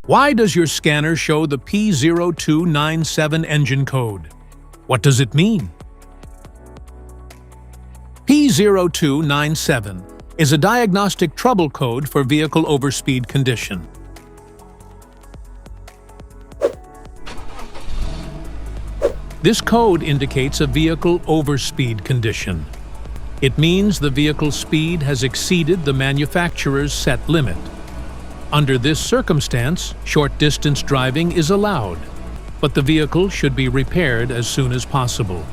Why does your scanner show the P0297 engine code? What does it mean? P0297 is a diagnostic trouble code for vehicle overspeed condition. This code indicates a vehicle overspeed condition. It means the vehicle's speed has exceeded the manufacturer's set limit. Under this circumstance, short-distance driving is allowed, but the vehicle should be repaired as soon as possible.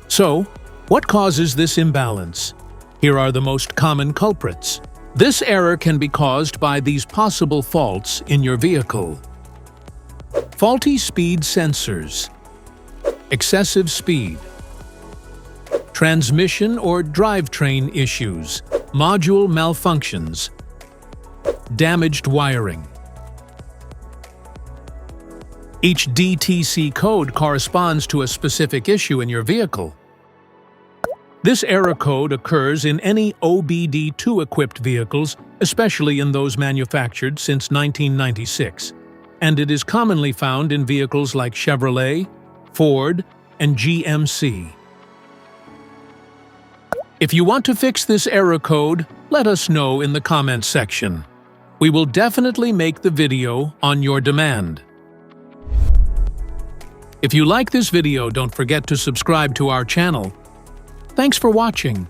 So, what causes this imbalance? Here are the most common culprits. This error can be caused by these possible faults in your vehicle. Faulty speed sensors, excessive speed, transmission or drivetrain issues, module malfunctions, damaged wiring. Each DTC code corresponds to a specific issue in your vehicle. This error code occurs in any OBD2-equipped vehicles, especially in those manufactured since 1996, and it is commonly found in vehicles like Chevrolet, Ford, and GMC. If you want to fix this error code, let us know in the comments section. We will definitely make the video on your demand. If you like this video, don't forget to subscribe to our channel. Thanks for watching.